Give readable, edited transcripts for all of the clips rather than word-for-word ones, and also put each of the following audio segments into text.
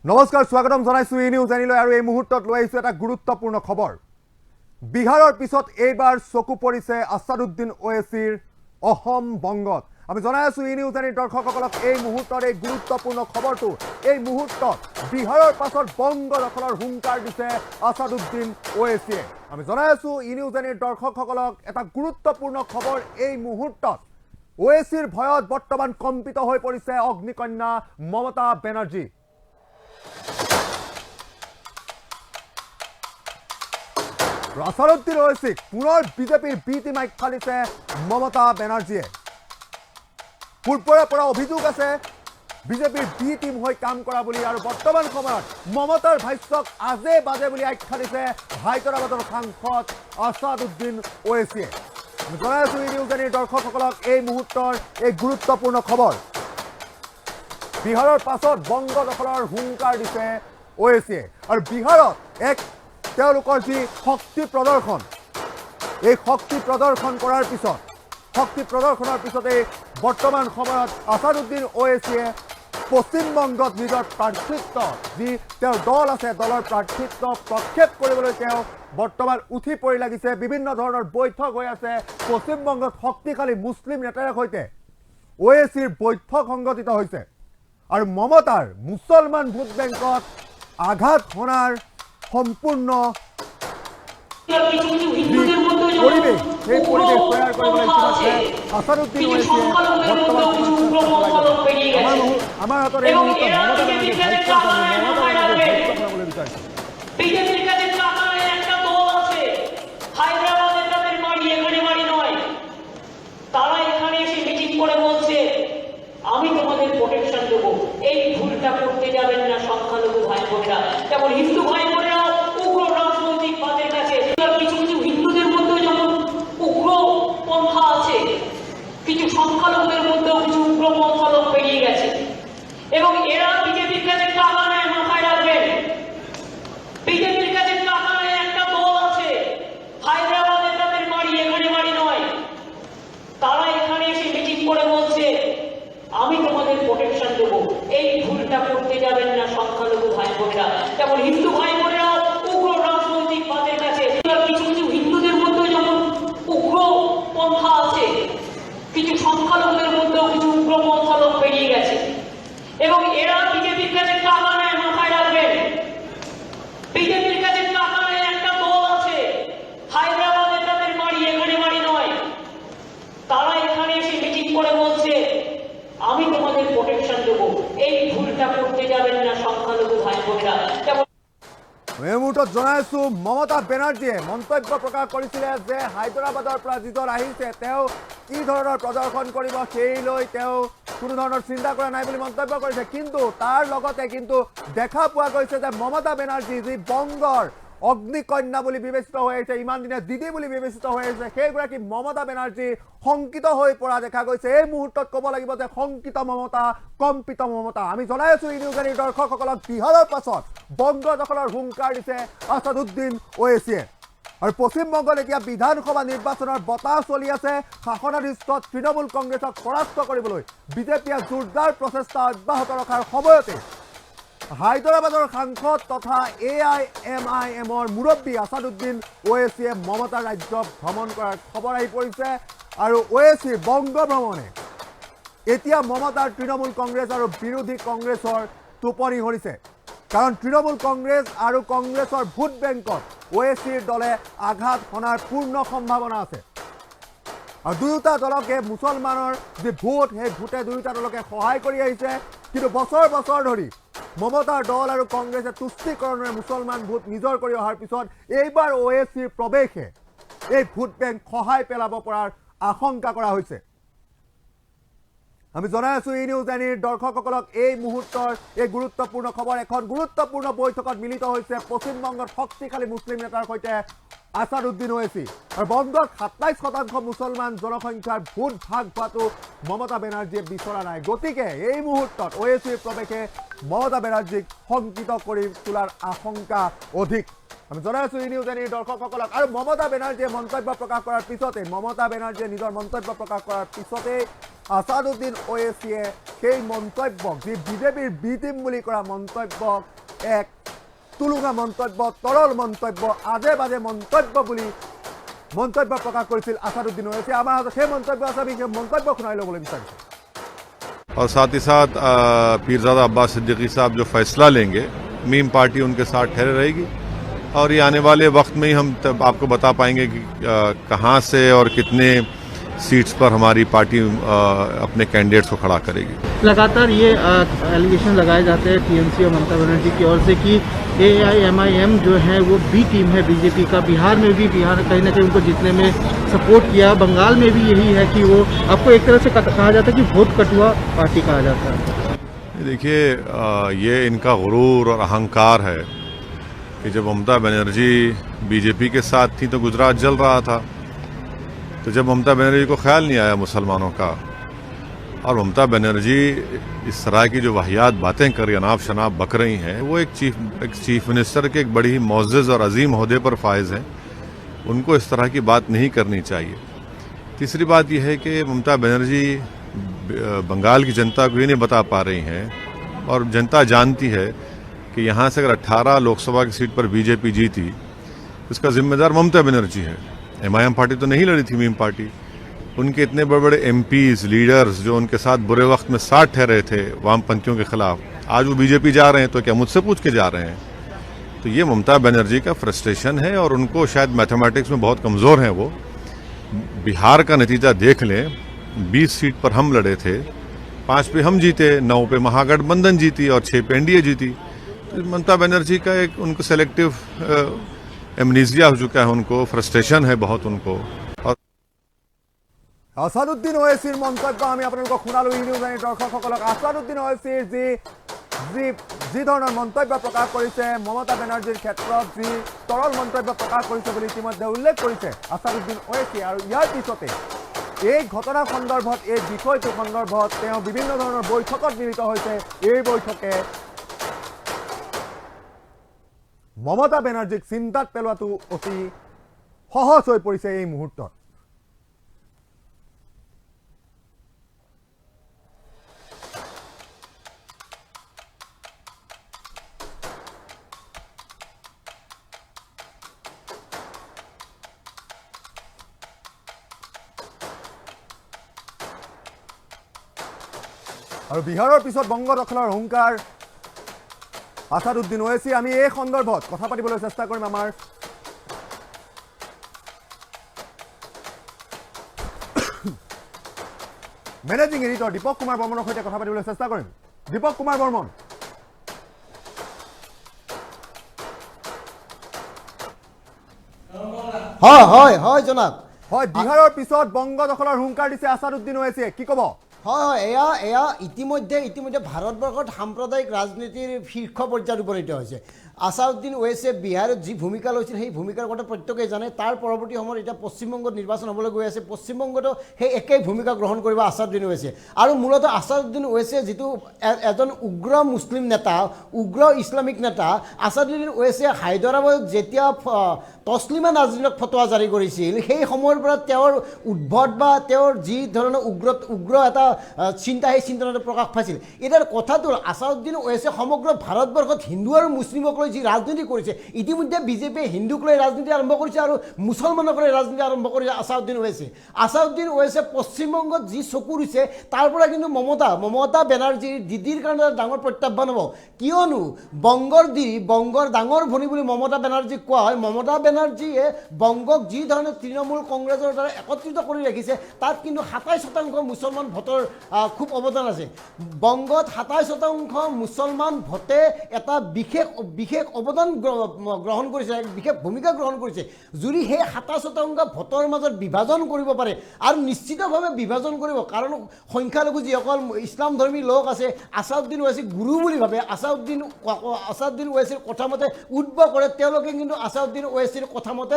নমস্কাৰ স্বাগতম জনাইছো ই নিউজ জানিলৈ আৰু এই মুহূৰ্তত লৈ আহিছো এটা গুৰুত্বপূৰ্ণ খবৰ। বিহাৰৰ পিছত এইবাৰ চকু পৰিছে আসাদুদ্দিন ওৱেইছিৰ অসম বংগত। আমি জনাই আছো ই নিউজ জানি দৰ্শকসকলক এই মুহূৰ্তৰ এই গুৰুত্বপূৰ্ণ খবৰটো। এই মুহূৰ্তত বিহাৰৰ পাছত বংগ দখলৰ হুংকাৰ দিছে আসাদুদ্দিন ওৱেইছিয়ে। আমি জনাই আছো ই নিউজ জানি দৰ্শকসকলক এটা গুৰুত্বপূৰ্ণ খবৰ। এই মুহূৰ্তত ওৱেইছিৰ ভয়ত বৰ্তমান কম্পিত হৈ পৰিছে অগ্নিকন্যা মমতা বেনাৰ্জী। আসাদুদ্দিন ওৱেইছিক পুনৰ বিজেপিৰ বি টিম আখ্যা দিছে মমতা বেনাৰ্জীয়ে। পূৰ্বৰে পৰা অভিযোগ আছে বিজেপিৰ বি টিম হৈ কাম কৰা বুলি, আৰু বৰ্তমান সময়ত মমতাৰ ভাষ্যক আজে বাজে বুলি আখ্যা দিছে হায়দৰাবাদৰ সাংসদ আসাদুদ্দিন ওৱেইছিয়ে। জনাই আছো ই নিউজ জানিৰ দৰ্শকসকলক এই মুহূৰ্তৰ এই গুৰুত্বপূৰ্ণ খবৰ। বিহাৰৰ পাছত বংগ দখলৰ হুংকাৰ দিছে ওৱেইছিয়ে, আৰু বিহাৰত এক তেওঁলোকৰ যি শক্তি প্ৰদৰ্শন, এই শক্তি প্ৰদৰ্শন কৰাৰ পিছত শক্তি প্ৰদৰ্শনৰ পিছতেই বৰ্তমান সময়ত আসাদুদ্দিন ওৱেইছিয়ে পশ্চিমবংগত নিজৰ প্ৰাৰ্থিত্ব যি তেওঁৰ দল আছে দলৰ প্ৰাৰ্থিত্ব প্ৰক্ষেপ কৰিবলৈ তেওঁ বৰ্তমান উঠি পৰি লাগিছে। বিভিন্ন ধৰণৰ বৈঠক হৈ আছে পশ্চিমবংগত। শক্তিশালী মুছলিম নেতাৰ সৈতে ওৱেইছিৰ বৈঠক সংগঠিত হৈছে, আৰু মমতাৰ মুছলমান ভোট বেংকত আঘাত হনাৰ সম্পূৰ্ণ পৰিৱেশ, সেই পৰিৱেশ তৈয়াৰ কৰিবলৈ ইতিমধ্যে আসাদুদ্দিন ওৱেইছিয়ে আমাৰ হাতত এই মুহূৰ্তত মমতা বেনাৰ্জীৰ ভাষ্য শুনাবলৈ বিচাৰিছোঁ। বিজেপির কাছে টাকার একটা দল আছে, হায়দ্রাবাদের তাদের বাড়ি এখানে বাড়ি নয়। তারা এখানে এসে মিটিং করে বলছে আমি তোমাদের প্রোটেকশন দেবো, এই ভুলটা করতে যাবেন না সংখ্যালঘু ভাই বোনেরা। যেমন হিন্দু ভাই বোনেরা উগ্র রাজনৈতিক বাদের কাছে, কিছু কিছু হিন্দুদের মধ্যেও যেমন উগ্র পন্থা আছে, কিছু সংখ্যালঘুদের মধ্যেও কিছু উগ্র পন্থা লোক বেরিয়ে গেছে, এবং এরা বিজেপির কাছে টাকা নেয়। মাথায় রাখবেন, বিজেপির কাছে টাকা নেয় একটা দল আছে, হায়দ্রাবাদে তাদের বাড়ি এখানে বাড়ি নয়। তারা এখানে এসে মিটিং করে বলছে আমি তোমাদের প্রোটেকশন দেবো, এই ভুলটা করতে যাবেন না সংখ্যালঘু ভাই বোনেরা। যেমন হিন্দু ভাই বোনেরা উগ্র রাজনৈতিক বাদের কাছে, কিছু কিছু হিন্দুদের মধ্যেও যেমন উগ্র পন্থা আছে, কিছু সংখ্যালঘুদের মধ্যেও কিছু উগ্র পন্থা লোক বেরিয়ে গেছে, এবং এরা বিজেপির কাছে টাকা নেয়। মাথায় রাখবেন, বিজেপির কাছে টাকা নেয় একটা দল আছে, হায়দ্রাবাদে তাদের বাড়ি এখানে বাড়ি নয়। তারা এখানে এসে মিটিং করে বলছে আমি তোমাদের প্রোটেকশন দেবো, এই ভুলটা করতে যাবেন না সংখ্যালঘু ভাই বোনেরা। এই মুহূৰ্তত জনাইছো মমতা বেনাৰ্জীয়ে মন্তব্য প্ৰকাশ কৰিছিলে যে হায়দৰাবাদৰ পৰা যিজন আহিছে তেওঁ কি ধৰণৰ প্ৰদৰ্শন কৰিব সেই লৈ তেওঁ কোনো ধৰণৰ চিন্তা কৰা নাই বুলি মন্তব্য কৰিছে। কিন্তু তাৰ লগতে কিন্তু দেখা পোৱা গৈছে যে মমতা বেনাৰ্জী যি বংগৰ অগ্নিকন্যা বুলি বিবেচিত হৈ আহিছে, ইমান দিনে দিদি বুলি বিবেচিত হৈ আহিছে, সেইগৰাকী মমতা বেনাৰ্জী শংকিত হৈ পৰা দেখা গৈছে। এই মুহূৰ্তত ক'ব লাগিব যে শংকিত মমতা, কম্পিত মমতা। আমি জনাই আছো ই নিউজ জানিৰ দৰ্শকসকলক বিহাৰৰ পাছত বংগ দখলৰ হুংকাৰ দিছে আসাদুদ্দিন ওৱেইছিয়ে, আৰু পশ্চিমবংগত এতিয়া বিধানসভা নিৰ্বাচনৰ বতাহ চলি আছে। শাসনাধিষ্ঠ তৃণমূল কংগ্ৰেছক পৰাস্ত কৰিবলৈ বিজেপিয়ে জোৰদাৰ প্ৰচেষ্টা অব্যাহত ৰখাৰ সময়তে হায়দৰাবাদৰ সাংসদ তথা AIMIMৰ মুৰব্বী আসাদুদ্দিন ওৱেইছিয়ে মমতা ৰাজ্য ভ্ৰমণ কৰাৰ খবৰ আহি পৰিছে, আৰু ওৱেইছিৰ বংগ ভ্ৰমণে এতিয়া মমতাৰ তৃণমূল কংগ্ৰেছ আৰু বিৰোধী কংগ্ৰেছৰ টোপনি সৰিছে। কাৰণ তৃণমূল কংগ্ৰেছ আৰু কংগ্ৰেছৰ ভোট বেংকত ওৱেইছিৰ দলে আঘাত হনাৰ পূৰ্ণ সম্ভাৱনা আছে, আৰু দুয়োটা দলকে মুছলমানৰ যি ভোট সেই ভোটে দুয়োটা দলকে সহায় কৰি আহিছে। কিন্তু বছৰ বছৰ ধৰি মমতাৰ দল আৰু কংগ্ৰেছে তুষ্টিকৰণেৰে মুছলমান ভোট নিজৰ কৰি অহাৰ পিছত এইবাৰ ওৱেইছিৰ প্ৰৱেশে এই ভোট বেংক সহায় পেলাব পৰাৰ আশংকা কৰা হৈছে। আমি জনাই আছো ই নিউজ জানিৰ দৰ্শকসকলক এই মুহূৰ্তৰ এই গুৰুত্বপূৰ্ণ খবৰ। এখন গুৰুত্বপূৰ্ণ বৈঠকত মিলিত হৈছে পশ্চিমবংগৰ শক্তিশালী মুছলিম নেতাৰ সৈতে আসাদুদ্দিন ওৱেইছি, আৰু বংগত 27% মুছলমান জনসংখ্যাৰ ভোট ভাগ হোৱাটো মমতা বেনাৰ্জীয়ে বিচৰা নাই। গতিকে এই মুহূৰ্তত ওৱেইছিৰ প্ৰৱেশে মমতা বেনাৰ্জীক শংকিত কৰি তোলাৰ আশংকা অধিক। আমি জনাই আছো ই নিউজ জানিৰ দৰ্শকসকলক, আৰু মমতা বেনাৰ্জীয়ে মন্তব্য প্ৰকাশ কৰাৰ পিছতে নিজৰ মন্তব্য প্ৰকাশ কৰাৰ পিছতে আসাদুদ্দিন ওৱেইছিয়ে সেই মন্তব্যক যি বিজেপিৰ বি টিম বুলি কৰা মন্তব্যক এক তুলুঙা মন্তব্য তৰল মন্তব্য আজে বাজে মন্তব্য বুলি মন্তব্য প্ৰকাশ কৰিছিল আসাদুদ্দিন ওৱেইছিয়ে আমাৰ হাতত সেই মন্তব্য আছে আমি সেই মন্তব্য শুনাই ল'বলৈ বিচাৰিছোঁ और साथ ही साथ पीरजादा अब्बास सिद्दीकी साहब जो फैसला लेंगे मीम पार्टी उनके साथ ठहरे रहेगी और ये आने वाले वक्त में ही हम तब आपको बता पाएंगे कि कहाँ से और कितने सीट्स पर हमारी पार्टी अपने कैंडिडेट्स को खड़ा करेगी। लगातार ये एलिगेशन लगाए जाते हैं टीएमसी और ममता बनर्जी की ओर से कि AIMIM जो है वो बी टीम है बीजेपी का। बिहार में भी कहीं ना कहीं उनको जीतने में सपोर्ट किया, बंगाल में भी यही है कि वो आपको एक तरह से कहा जाता है कि वोट कटुआ पार्टी कहा जाता है। देखिए ये इनका गुरूर और अहंकार है कि जब ममता बनर्जी बीजेपी के साथ थी तो गुजरात जल रहा था, तो जब ममता बनर्जी को ख्याल नहीं आया मुसलमानों का और ममता बनर्जी इस तरह की जो वाहियात बातें कर अनाप शनाप बक रही हैं, वो एक चीफ मिनिस्टर के एक बड़ी ही मुअज़्ज़ज़ और अजीम ओहदे पर फायज हैं, उनको इस तरह की बात नहीं करनी चाहिए। तीसरी बात यह है कि ममता बनर्जी बंगाल की जनता को ये नहीं बता पा रही हैं और जनता जानती है कि यहाँ से अगर 18 लोकसभा की सीट पर बीजेपी जीती इसका जिम्मेदार ममता बनर्जी है। MIM पार्टी तो नहीं लड़ी थी, मीम पार्टी। उनके इतने बड़े बड़े MPs लीडर्स जो उनके साथ बुरे वक्त में साथ ठहरे थे वामपंथियों के खिलाफ, आज वो बीजेपी जा रहे हैं तो क्या मुझसे पूछ के जा रहे हैं? तो ये ममता बनर्जी का फ्रस्ट्रेशन है और उनको शायद मैथमेटिक्स में बहुत कमज़ोर हैं वो। बिहार का नतीजा देख लें, 20 सीट पर हम लड़े थे, 5 पे हम जीते, 9 पे महागठबंधन जीती और 6 पे NDA जीती। तो ममता बनर्जी का एक उनको सेलेक्टिव एमनीजिया हो चुका है, उनको फ्रस्ट्रेशन है बहुत उनको। और আসাদুদ্দিন ওৱেইছিৰ মন্তব্য আমি আপোনালোকক শুনালোঁ। ই নিউজ আইৰ দৰ্শকসকলক আসাদুদ্দিন ওৱেইছিৰ যি ধৰণৰ মন্তব্য প্ৰকাশ কৰিছে মমতা বেনাৰ্জীৰ ক্ষেত্ৰত, যি তৰল মন্তব্য প্ৰকাশ কৰিছে বুলি ইতিমধ্যে উল্লেখ কৰিছে আসাদুদ্দিন ওৱেইছিয়ে। আৰু ইয়াৰ পিছতে এই ঘটনা সন্দৰ্ভত এই বিষয়টো সন্দৰ্ভত তেওঁ বিভিন্ন ধৰণৰ বৈঠকত মিলিত হৈছে। এই বৈঠকে মমতা বেনাৰ্জীক চিন্তাত পেলোৱাটো অতি সহজ হৈ পৰিছে এই মুহূৰ্তত। আৰু বিহাৰৰ পিছত বংগ দখলৰ হুংকাৰ আসাদুদ্দিন ওৱেইছি। আমি এই সন্দৰ্ভত কথা পাতিবলৈ চেষ্টা কৰিম আমাৰ মেনেজিং এডিটৰ দীপক কুমাৰ বৰ্মনৰ সৈতে কথা পাতিবলৈ চেষ্টা কৰিম। দীপক কুমাৰ বৰ্মন, হয় হয় হয় জনাব। হয়, বিহাৰৰ পিছত বংগ দখলৰ হুংকাৰ দিছে আসাদুদ্দিন ওৱেইছিয়ে, কি ক'ব? হয় হয় এয়া ইতিমধ্যে ভাৰতবৰ্ষত সাম্প্ৰদায়িক ৰাজনীতিৰ শীৰ্ষ পৰ্যায়ত উপনীত হৈছে। আসাদুদ্দিন ওৱেইছিয়ে বিহাৰত যি ভূমিকা লৈছিল সেই ভূমিকাৰ কথা প্ৰত্যেকেই জানে। তাৰ পৰৱৰ্তী সময়ত এতিয়া পশ্চিমবংগত নিৰ্বাচন হ'বলৈ গৈ আছে, পশ্চিমবংগতো সেই একেই ভূমিকা গ্ৰহণ কৰিব আসাদুদ্দিন ওৱেইছিয়ে। আৰু মূলতঃ আসাদুদ্দিন ওৱেইছিয়ে যিটো এজন উগ্ৰ মুছলিম নেতা, উগ্ৰ ইছলামিক নেতা, আসাদুদ্দিন ওৱেইছিয়ে হায়দৰাবাদত যেতিয়া তছলিমা নাজৰীনক ফটোৱা জাৰি কৰিছিল সেই সময়ৰ পৰা তেওঁৰ উদ্ভট বা তেওঁৰ যি ধৰণৰ উগ্ৰ এটা চিন্তা, সেই চিন্তাটো প্ৰকাশ পাইছিল। এতিয়া কথাটো আসাদুদ্দিন ওৱেইছিয়ে সমগ্ৰ ভাৰতবৰ্ষত হিন্দু আৰু মুছলিমক লৈ যি ৰাজনীতি কৰিছে, ইতিমধ্যে বিজেপিয়ে হিন্দুক লৈ ৰাজনীতি আৰম্ভ কৰিছে আৰু মুছলমানক লৈ ৰাজনীতি আৰম্ভ কৰিছে আসাদুদ্দিন ওৱেইছিয়ে। আসাদুদ্দিন ওৱেইছিয়ে পশ্চিমবংগত যি চকু দিছে তাৰ পৰা কিন্তু মমতা বেনাৰ্জীৰ দিদিৰ কাৰণে এটা ডাঙৰ প্ৰত্যাহ্বান হ'ব। কিয়নো বংগৰ ডাঙৰ ভনী বুলি মমতা বেনাৰ্জীক কোৱা হয়। মমতা বেনাৰ্জীয়ে বংগক যি ধৰণে তৃণমূল কংগ্ৰেছৰ দ্বাৰা একত্ৰিত কৰি ৰাখিছে তাত কিন্তু 27% মুছলমান ভোটৰ খুব অৱদান আছে। বংগত 27% মুছলমান ভোটে এটা বিশেষ অৱদান গ্ৰহণ কৰিছে, বিশেষ ভূমিকা গ্ৰহণ কৰিছে। যদি সেই 27% ভোটৰ মাজত বিভাজন কৰিব পাৰে আৰু নিশ্চিতভাৱে বিভাজন কৰিব, কাৰণ সংখ্যালঘু যিসকল ইছলাম ধৰ্মী লোক আছে আসাদুদ্দিন ওৱেইছিক গুৰু বুলি ভাবে, আসাদুদ্দিন ওৱেইছিৰ কথামতে উদ্ভৱ কৰে, তেওঁলোকে কিন্তু আসাদুদ্দিন ওৱেইছিৰ কথামতে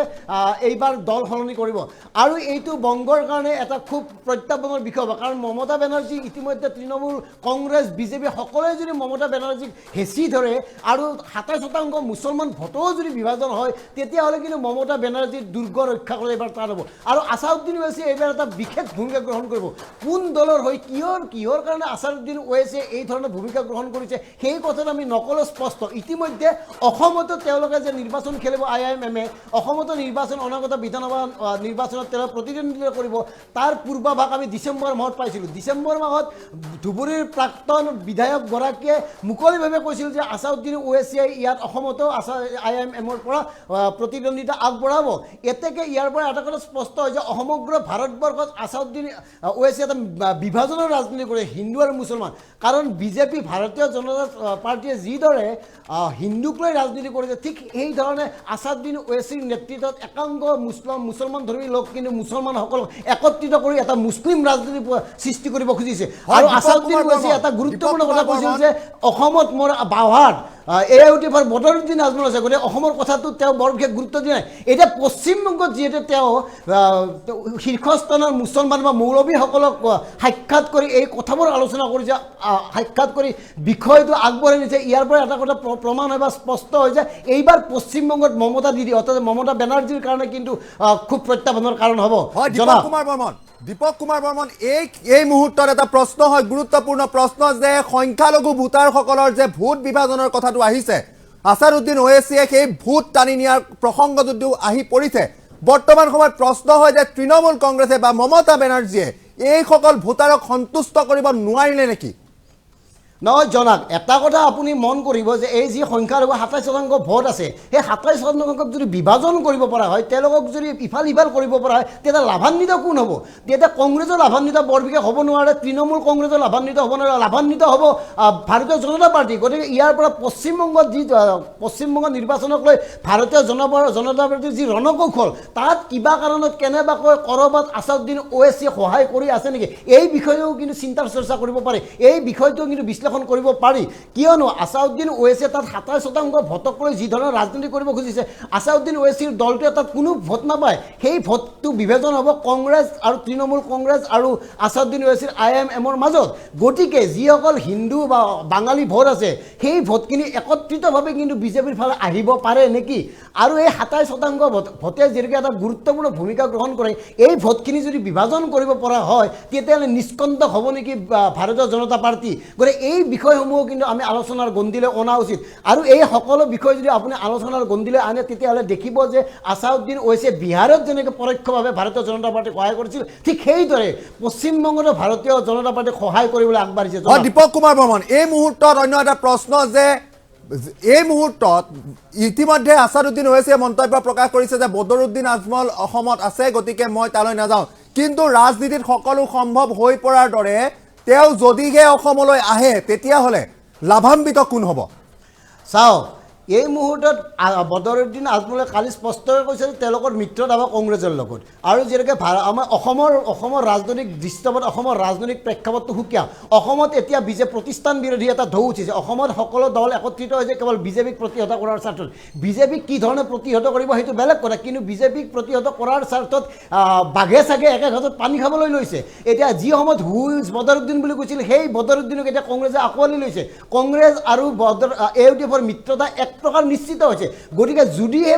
এইবাৰ দল সলনি কৰিব। আৰু এইটো বংগৰ কাৰণে এটা খুব প্ৰত্যাহ্বানৰ বিষয় হ'ব, কাৰণ মমতা মমতা বেনাৰ্জী ইতিমধ্যে তৃণমূল কংগ্ৰেছ বিজেপি সকলোৱে যদি মমতা বেনাৰ্জীক হেঁচি ধৰে আৰু 27% মুছলমান ভোটও যদি বিভাজন হয় তেতিয়াহ'লে কিন্তু মমতা বেনাৰ্জীৰ দুৰ্গ ৰক্ষা কৰে এইবাৰ টান হ'ব আৰু আছাদুদ্দিন ওৱেইছিয়ে এইবাৰ এটা বিশেষ ভূমিকা গ্ৰহণ কৰিব কোন দলৰ হৈ কিহৰ কাৰণে আছাদুদ্দিন ওৱেইছিয়ে এই ধৰণৰ ভূমিকা গ্ৰহণ কৰিছে সেই কথাটো আমি নকলেও স্পষ্ট ইতিমধ্যে অসমতো তেওঁলোকে যে নিৰ্বাচন খেলিব IIMMে অসমতো নিৰ্বাচন অনাগত বিধানসভা নিৰ্বাচনত তেওঁ প্ৰতিদ্বন্দ্বিতা কৰিব তাৰ পূৰ্বাভাস আমি ডিচেম্বৰ মাহত পাইছিলোঁ ডিচেম্বৰ মাহত ধুবুৰীৰ প্ৰাক্তন বিধায়কগৰাকীয়ে মুকলিভাৱে কৈছিল যে আছাদুদ্দিন ওৱেইছিয়ে ইয়াত অসমতো IIMMৰ পৰা প্ৰতিদ্বন্দ্বিতা আগবঢ়াব এতেকে ইয়াৰ পৰা এটা কথা স্পষ্ট হয় যে সমগ্ৰ ভাৰতবৰ্ষত আছাদুদ্দিন ওৱেইছিয়ে এটা বিভাজনৰ ৰাজনীতি কৰে হিন্দু আৰু মুছলমান কাৰণ বিজেপি ভাৰতীয় জনতা পাৰ্টীয়ে যিদৰে হিন্দুক লৈ ৰাজনীতি কৰিছে ঠিক সেইধৰণে আছাদুদ্দিন ওৱেইছিৰ নেতৃত্বত একাংশ মুছলমান ধৰ্মী লোক কিন্তু মুছলমানসকলক একত্ৰিত কৰি এটা মুছলিম ৰাজনীতি সৃষ্টি কৰিব খুজিছে আৰু আছাদুদ্দিন ওৱেইছিয়ে এটা গুৰুত্বপূৰ্ণ কথা কৈছিল যে অসমত মোৰ বাওহাত AIUDFৰ বদৰুদ্দিন আজমল আছে গতিকে অসমৰ কথাটো তেওঁ বৰ বিশেষ গুৰুত্ব দিয়া নাই এতিয়া পশ্চিমবংগত যিহেতু তেওঁ শীৰ্ষস্থানৰ মুছলমান বা মৌলবীসকলক সাক্ষাৎ কৰি এই কথাবোৰ আলোচনা কৰিছে সাক্ষাৎ কৰি বিষয়টো আগবঢ়াই নিছে ইয়াৰ পৰা এটা কথা প্ৰমাণ হয় বা স্পষ্ট হয় যে এইবাৰ পশ্চিমবংগত মমতা দিদি অৰ্থাৎ মমতা বেনাৰ্জীৰ কাৰণে কিন্তু খুব প্ৰত্যাহ্বানৰ কাৰণ হ'ব দীপক কুমাৰ বৰ্মন এই মুহূৰ্তত এটা প্ৰশ্ন হয় গুৰুত্বপূৰ্ণ প্ৰশ্ন যে সংখ্যালঘু ভোটাৰসকলৰ যে ভোট বিভাজনৰ কথাটো আহিছে আছাদুদ্দিন ওৱেইছিয়ে সেই ভোট টানি নিয়াৰ প্ৰসংগ যদিও আহি পৰিছে বৰ্তমান সময়ত প্ৰশ্ন হয় যে তৃণমূল কংগ্ৰেছে বা মমতা বেনাৰ্জীয়ে এইসকল ভোটাৰক সন্তুষ্ট কৰিব নোৱাৰিলে নেকি নহয় জনাক এটা কথা আপুনি মন কৰিব যে এই যি সংখ্যালঘু 27% ভোট আছে সেই 27%ক যদি বিভাজন কৰিব পৰা হয় তেওঁলোকক যদি ইফাল সিফাল কৰিব পৰা হয় তেতিয়া লাভান্বিত কোন হ'ব তেতিয়া কংগ্ৰেছৰ লাভান্বিত বৰ বিশেষ হ'ব নোৱাৰে তৃণমূল কংগ্ৰেছৰ লাভান্বিত হ'ব নোৱাৰে লাভান্বিত হ'ব ভাৰতীয় জনতা পাৰ্টি গতিকে ইয়াৰ পৰা পশ্চিমবংগত যি পশ্চিমবংগ নিৰ্বাচনক লৈ ভাৰতীয় জনতা পাৰ্টীৰ যি ৰণকৌশল তাত কিবা কাৰণত কেনেবাকৈ ক'ৰবাত আছাদুদ্দিন ওৱেইছিয়ে সহায় কৰি আছে নেকি এই বিষয়েও কিন্তু চিন্তাৰ চৰ্চা কৰিব পাৰে এই বিষয়টো কিন্তু বিশ্লেষণ কৰিব পাৰি কিয়নো আছাদুদ্দিন ওৱেইছিয়ে তাত 27% ভোটক লৈ যি ধৰণৰ ৰাজনীতি কৰিব খুজিছে আছাদুদ্দিন ওৱেইছিৰ দলটোৱে তাত কোনো ভোট নাপায় সেই ভোটটো বিভাজন হ'ব কংগ্ৰেছ আৰু তৃণমূল কংগ্ৰেছ আৰু আছাদুদ্দিন ওৱেইছিৰ IIMMৰ মাজত গতিকে যিসকল হিন্দু বা বাঙালী ভোট আছে সেই ভোটখিনি একত্ৰিতভাৱে কিন্তু বিজেপিৰ ফালে আহিব পাৰে নেকি আৰু এই 27% ভোটে যিহেতু এটা গুৰুত্বপূৰ্ণ ভূমিকা গ্ৰহণ কৰে এই ভোটখিনি যদি বিভাজন কৰিব পৰা হয় তেতিয়াহ'লে নিষ্কণ্টক হ'ব নেকি ভাৰতীয় জনতা পাৰ্টি গতিকে এই বিষয়সমূহ কিন্তু আমি আলোচনাৰ গণ্ডিলৈ অনা উচিত আৰু এই সকলো বিষয় যদি আপুনি আলোচনাৰ গণ্ডিলৈ আনে তেতিয়াহ'লে দেখিব যে আছাদুদ্দিন ওৱেইছিয়ে বিহাৰত যেনেকৈ পৰোক্ষভাৱে ভাৰতীয় জনতা পাৰ্টীক সহায় কৰিছিল ঠিক সেইদৰে পশ্চিমবংগতো ভাৰতীয় জনতা পাৰ্টীক সহায় কৰিবলৈ আগবাঢ়িছে দীপক কুমাৰ বৰ্মন এই মুহূৰ্তত অন্য এটা প্ৰশ্ন যে এই মুহূৰ্তত ইতিমধ্যে আছাদুদ্দিন ওৱেইছিয়ে মন্তব্য প্ৰকাশ কৰিছে যে বদৰুদ্দিন আজমল অসমত আছে গতিকে মই তালৈ নাযাওঁ কিন্তু ৰাজনীতিত সকলো সম্ভৱ হৈ পৰাৰ দৰে তেওঁ যদিহে অসমলৈ আহে তেতিয়াহ'লে লাভান্বিত কোন হ'ব চাওক এই মুহূৰ্তত বদৰুদ্দিন আজমলে কালি স্পষ্টকৈ কৈছে যে তেওঁলোকৰ মিত্ৰতা হ'ব কংগ্ৰেছৰ লগত আৰু যেনেকৈ আমাৰ অসমৰ ৰাজনৈতিক দৃশ্যপট অসমৰ ৰাজনৈতিক প্ৰেক্ষাপটটো সুকীয়া অসমত এতিয়া প্ৰতিষ্ঠান বিৰোধী এটা ঢৌ উঠিছে অসমত সকলো দল একত্ৰিত হৈছে কেৱল বিজেপিক প্ৰতিহত কৰাৰ স্বাৰ্থত বিজেপিক কি ধৰণে প্ৰতিহত কৰিব সেইটো বেলেগ কথা কিন্তু বিজেপিক প্ৰতিহত কৰাৰ স্বাৰ্থত বাঘে চাগে একে ঘাটত পানী খাবলৈ লৈছে এতিয়া যি সময়ত হুইজ বদৰুদ্দিন বুলি কৈছিল সেই বদৰুদ্দিনক এতিয়া কংগ্ৰেছে আঁকোৱালি লৈছে কংগ্ৰেছ আৰু AIUDFৰ মিত্ৰতা এক প্ৰকাৰ নিশ্চিত হৈছে গতিকে যদিহে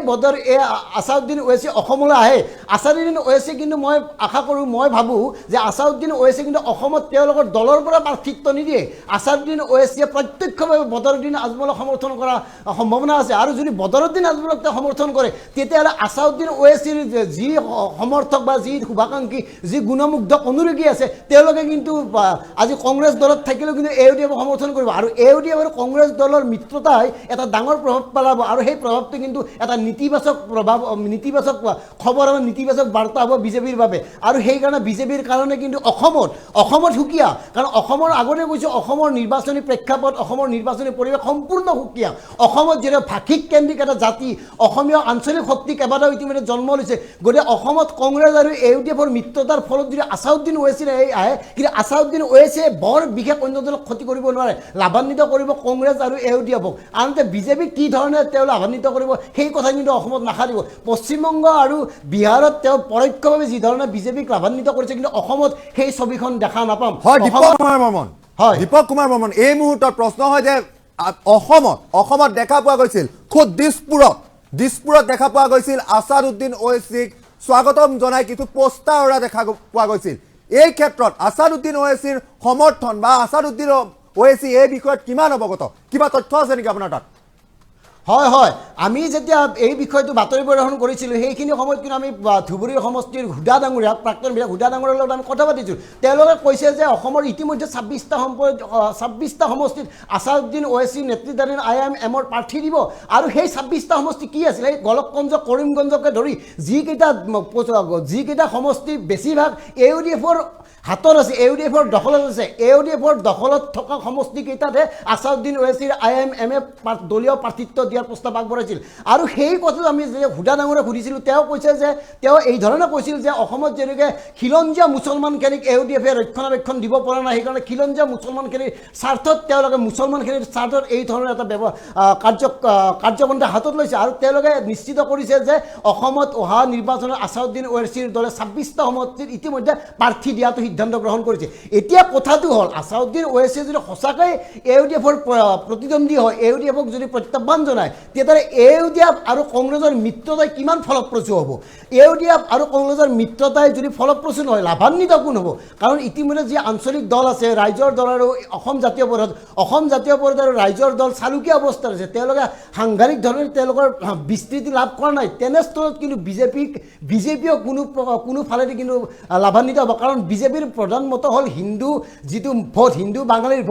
আছাদুদ্দিন ওৱেইছি অসমলৈ আহে আছাদুদ্দিন ওৱেইছি কিন্তু মই আশা কৰোঁ মই ভাবোঁ যে আছাদুদ্দিন ওৱেইছি কিন্তু অসমত তেওঁলোকৰ দলৰ পৰা প্ৰাৰ্থিত্ব নিদিয়ে আছাদুদ্দিন ওৱেইছিয়ে প্ৰত্যক্ষভাৱে বদৰুদ্দিন আজমলক সমৰ্থন কৰাৰ সম্ভাৱনা আছে আৰু যদি বদৰুদ্দিন আজমলক তেওঁ সমৰ্থন কৰে তেতিয়াহ'লে আছাদুদ্দিন ওৱেইছিৰ যি সমৰ্থক বা যি শুভাকাংক্ষী যি গুণমুগ্ধ অনুৰাগী আছে তেওঁলোকে কিন্তু আজি কংগ্ৰেছ দলত থাকিলেও কিন্তু AIUDFক সমৰ্থন কৰিব আৰু AIUDF আৰু কংগ্ৰেছ দলৰ মিত্ৰতাই এটা ডাঙৰ প্ৰভাৱ পেলাব আৰু সেই প্ৰভাৱটো কিন্তু এটা নেতিবাচক প্ৰভাৱ নেতিবাচক খবৰ আৰু নেতিবাচক বাৰ্তা হ'ব বিজেপিৰ বাবে আৰু সেইকাৰণে বিজেপিৰ কাৰণে কিন্তু অসমত সুকীয়া কাৰণ অসমৰ আগতে কৈছোঁ অসমৰ নিৰ্বাচনী প্ৰেক্ষাপট অসমৰ নিৰ্বাচনী পৰিৱেশ সম্পূৰ্ণ সুকীয়া অসমত যিহেতু ভাষিক কেন্দ্ৰিক এটা জাতি অসমীয়া আঞ্চলিক শক্তি কেইবাটাও ইতিমধ্যে জন্ম লৈছে গতিকে অসমত কংগ্ৰেছ আৰু AIUDFৰ মিত্ৰতাৰ ফলত যদি আছাদুদ্দিন ওৱেইছি আহে কিন্তু আছাদুদ্দিন ওৱেইছিয়ে বৰ বিশেষ অন্য দলক ক্ষতি কৰিব নোৱাৰে লাভান্বিত কৰিব কংগ্ৰেছ আৰু AIUDFক আনহাতে বিজেপিক কি ধৰণে তেওঁ লাভান্বিত কৰিব সেই কথা কিন্তু অসমত নাখাৰিব। পশ্চিমবংগ আৰু বিহাৰত তেওঁ পৰোক্ষভাৱে যি ধৰণে বিজেপিক লাভান্বিত কৰিছে কিন্তু অসমত সেই ছবিখন দেখা নাপাম। হয় দীপক কুমাৰ বৰ্মন, হয় দীপক কুমাৰ বৰ্মন, এই মুহূৰ্তত প্ৰশ্ন হয় যে অসমত দেখা পোৱা গৈছিল, খুদ দিছপুৰত দেখা পোৱা গৈছিল আছাদুদ্দিন ওৱেইছিক স্বাগতম জনাই কিছু পোষ্টাৰ ওৰা দেখা পোৱা গৈছিল। এই ক্ষেত্ৰত আছাদুদ্দিন ওৱেইছিৰ সমৰ্থন বা আছাদুদ্দিন ওৱেইছি এই বিষয়ত কিমান অৱগত, কিবা তথ্য আছে নেকি আপোনাৰ তাত? হয় হয়, আমি যেতিয়া এই বিষয়টো বাতৰি পৰিৱেশন কৰিছিলোঁ সেইখিনি সময়ত কিন্তু আমি ধুবুৰী সমষ্টিৰ হুদা ডাঙৰীয়া প্ৰাক্তন বিধায়ক হুদা ডাঙৰীয়াৰ লগত আমি কথা পাতিছোঁ। তেওঁলোকে কৈছে যে অসমৰ ইতিমধ্যে 26টা সমষ্টিত আছাদুদ্দিন ওৱেইছিৰ নেতৃত্বাধীন IIM-ৰ প্ৰাৰ্থী দিব। আৰু সেই 26টা সমষ্টি কি আছিল? সেই গোলকগঞ্জ কৰিমগঞ্জকে ধৰি যিকেইটা সমষ্টি বেছিভাগ AUDF-ৰ হাতত আছে, AUDF-ৰ দখলত আছে। AUDF-ৰ দখলত থকা সমষ্টিকেইটাতহে আছাদুদ্দিন ওৱেইছিৰ IIM-এ দলীয় প্ৰাৰ্থিত্ব দিয়াৰ প্ৰস্তাৱ আগবঢ়াইছিল। আৰু সেই কথাটো আমি যে হুদা ডাঙৰীয়াক সুধিছিলোঁ, তেওঁ কৈছে যে তেওঁ এই ধৰণে কৈছিল যে অসমত যেনেকৈ খিলঞ্জীয়া মুছলমানখিনিক AUDF-এ ৰক্ষণাবেক্ষণ দিব পৰা নাই, সেইকাৰণে খিলঞ্জীয়া মুছলমানখিনিৰ স্বাৰ্থত তেওঁলোকে মুছলমানখিনিৰ স্বাৰ্থত এই ধৰণৰ এটা কাৰ্যপন্থা হাতত লৈছে। আৰু তেওঁলোকে নিশ্চিত কৰিছে যে অসমত অহা নিৰ্বাচনত আছাদুদ্দিন ওৱেইছিৰ দলে 26টা সমষ্টিত ইতিমধ্যে প্ৰাৰ্থী দিয়াটো সিদ্ধান্ত গ্ৰহণ কৰিছে। এতিয়া কথাটো হ'ল আছাদুদ্দিন ওৱেইছিয়ে যদি সঁচাকৈ AUDF-ৰ প্ৰতিদ্বন্দ্বী হয়, AUDF-ক যদি প্ৰত্যাহ্বান জনায়, তেতিয়াহ'লে AUDF আৰু কংগ্ৰেছৰ মিত্ৰতাই কিমান ফলপ্ৰসূ হ'ব? AUDF আৰু কংগ্ৰেছৰ মিত্ৰতাই যদি ফলপ্ৰসূ নহয়, লাভান্বিত কোন হ'ব? কাৰণ ইতিমধ্যে যি আঞ্চলিক দল আছে, ৰাইজৰ দল আৰু অসম জাতীয় পৰিষদ আৰু ৰাইজৰ দল চালুকীয়া অৱস্থাত আছে। তেওঁলোকে সাংঘাতিক ধৰণে তেওঁলোকৰ বিস্তৃতি লাভ কৰা নাই। তেনেস্থলত কিন্তু বিজেপিও কোনো ফালেদি কিন্তু লাভান্বিত হ'ব। কাৰণ বিজেপিৰ প্ৰধান মত হ'ল যিটো ভোট, হিন্দু বাঙালীৰ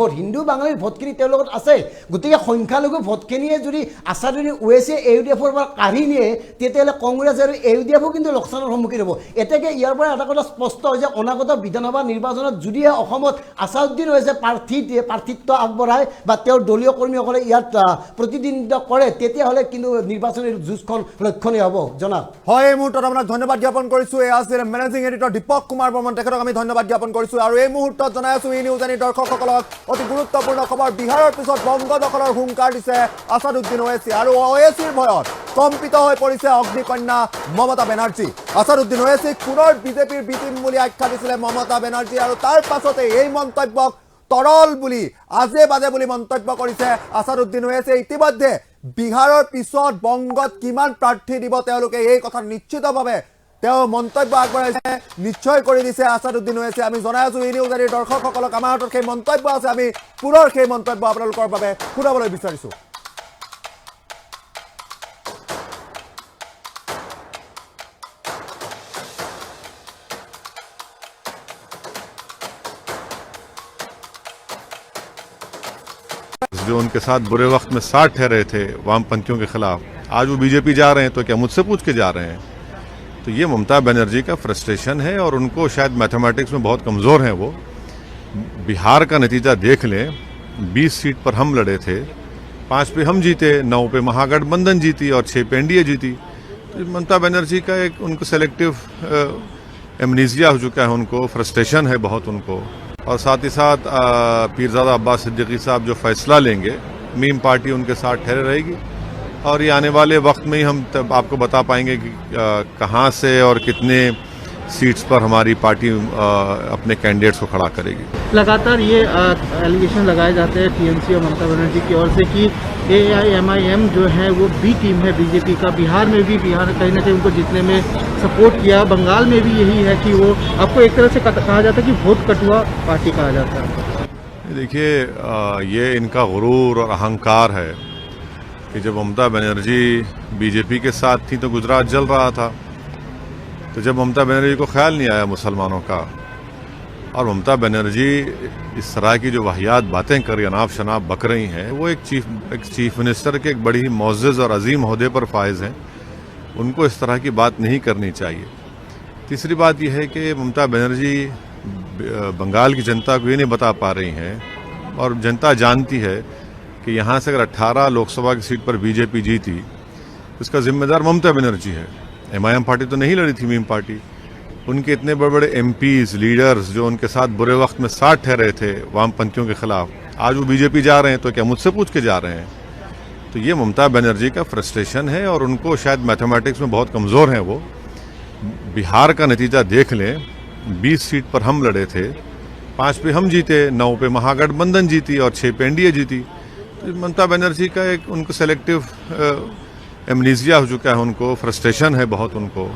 ভোটখিনি তেওঁৰ লগত আছে। গতিকে সংখ্যালঘু ভোটখিনিয়ে যদি আছাদুদ্দিন ওৱেইছিয়ে AUDF-ৰ পৰা কাঢ়ি নিয়ে, তেতিয়াহ'লে কংগ্ৰেছ আৰু AUDF-ও কিন্তু লোকচানৰ সন্মুখীন হ'ব। এতেকে ইয়াৰ পৰা এটা কথা স্পষ্ট হয় যে অনাগত বিধানসভা নিৰ্বাচনত যদিহে অসমত আছাদুদ্দিন ওৱেইছিয়ে প্ৰাৰ্থিত্ব আগবঢ়ায় বা তেওঁৰ দলীয় কৰ্মীসকলে ইয়াত প্ৰতিদ্বন্দ্বিতা কৰে, তেতিয়াহ'লে কিন্তু নিৰ্বাচনী যুঁজখন লক্ষণীয় হ'ব। জনাব। হয়, এই মুহূৰ্তত আপোনাক ধন্যবাদ জ্ঞাপন কৰিছোঁ। এয়া আছিল মেনেজিং এডিটৰ দীপক কুমাৰ বৰ্মন, তেখেতক আমি ধন্যবাদ জ্ঞাপন কৰিছোঁ। আৰু এই মুহূৰ্তত জনাই আছোঁ ই নিউজ আনি দৰ্শকসকলক অতি গুৰুত্বপূৰ্ণ খবৰ। বিহাৰৰ পিছত বংগ দখলৰ হুংকাৰ দিছে আছাদুদ্দিন ওৱেইছি আৰু ওৱেইছিৰ ভয়ত কম্পিত হৈ পৰিছে অগ্নিকন্যা মমতা বেনাৰ্জী। আছাদুদ্দিন ওৱেইছিক পুনৰ বিজেপিৰ বি টিম বুলি আখ্যা দিছিলে মমতা বেনাৰ্জী, আৰু তাৰ পাছতে এই মন্তব্যক তৰল বুলি আজে বাজে বুলি মন্তব্য কৰিছে আছাদুদ্দিন ওৱেইছিয়ে। ইতিমধ্যে বিহাৰৰ পিছত বংগত কিমান প্ৰাৰ্থী দিব তেওঁলোকে এই কথা নিশ্চিতভাৱে তেওঁ মন্তব্য আগবঢ়াইছে, নিশ্চয় কৰি দিছে আছাদুদ্দিন ওৱেইছিয়ে। আমি জনাই আছোঁ ই নিউজ আদিৰ দৰ্শকসকলক আমাৰ হাতত সেই মন্তব্য আছে, আমি পুনৰ সেই মন্তব্য আপোনালোকৰ বাবে শুনাবলৈ বিচাৰিছোঁ। जो उनके साथ बुरे वक्त में साथ ठहरे थे वामपंथियों के खिलाफ, आज वो बीजेपी जा रहे हैं, तो क्या मुझसे पूछ के जा रहे हैं? तो ये ममता बनर्जी का फ्रस्ट्रेशन है और उनको शायद मैथमेटिक्स में बहुत कमज़ोर हैं वो। बिहार का नतीजा देख लें, 20 सीट पर हम लड़े थे, 5 पे हम जीते, 9 पे महागठबंधन जीती और 6 पे एनडीए जीती। तो ममता बनर्जी का एक उनको सेलेक्टिव एमनीजिया हो चुका है, उनको फ्रस्ट्रेशन है बहुत उनको। और साथ ही साथ पीरजादा अब्बास सिद्दीकी साहब जो फैसला लेंगे, मीम पार्टी उनके साथ ठहरे रहेगी और ये आने वाले वक्त में ही हम तब आपको बता पाएंगे कि कहाँ से और कितने सीट्स पर हमारी पार्टी अपने कैंडिडेट्स को खड़ा करेगी। लगातार ये एलिगेशन लगाए जाते हैं टीएमसी और ममता बनर्जी की ओर से कि AIM जो है वो बी टीम है बीजेपी का। बिहार कहीं ना कहीं उनको जीतने में सपोर्ट किया, बंगाल में भी यही है कि वो आपको एक तरह से कहा जाता है कि वोट कटुआ पार्टी कहा जाता है। देखिए, ये इनका गुरूर और अहंकार है कि जब ममता बनर्जी बीजेपी के साथ थी तो गुजरात जल रहा था। तो जब ममता बनर्जी को ख्याल नहीं आया मुसलमानों का, और ममता बनर्जी इस तरह की जो वाहियात बातें कर रही, अनाप शनाप बक रही हैं, वो एक चीफ मिनिस्टर के एक बड़ी ही मोअज़्ज़ज़ और अजीम ओहदे पर फायज़ हैं, उनको इस तरह की बात नहीं करनी चाहिए। तीसरी बात यह है कि ममता बनर्जी बंगाल की जनता को ये नहीं बता पा रही हैं, और जनता जानती है कि यहाँ से अगर 18 लोकसभा की सीट पर बीजेपी जीती, इसका जिम्मेदार ममता बनर्जी है। MIM पार्टी तो नहीं लड़ी थी, मीम पार्टी। उनके इतने बड़े बड़े MPs, लीडर्स जो उनके साथ बुरे वक्त में साथ ठहरे थे वामपंथियों के खिलाफ, आज वो बीजेपी जा रहे हैं, तो क्या मुझसे पूछ के जा रहे हैं? तो ये ममता बनर्जी का फ्रस्ट्रेशन है और उनको शायद मैथमेटिक्स में बहुत कमज़ोर हैं वो। बिहार का नतीजा देख लें, 20 सीट पर हम लड़े थे, 5 पे हम जीते, 9 पे महागठबंधन जीती और 6 पे एनडीए जीती। तो ममता बनर्जी का एक उनको सेलेक्टिव एमनीजिया हो चुका है, उनको फ्रस्ट्रेशन है बहुत उनको।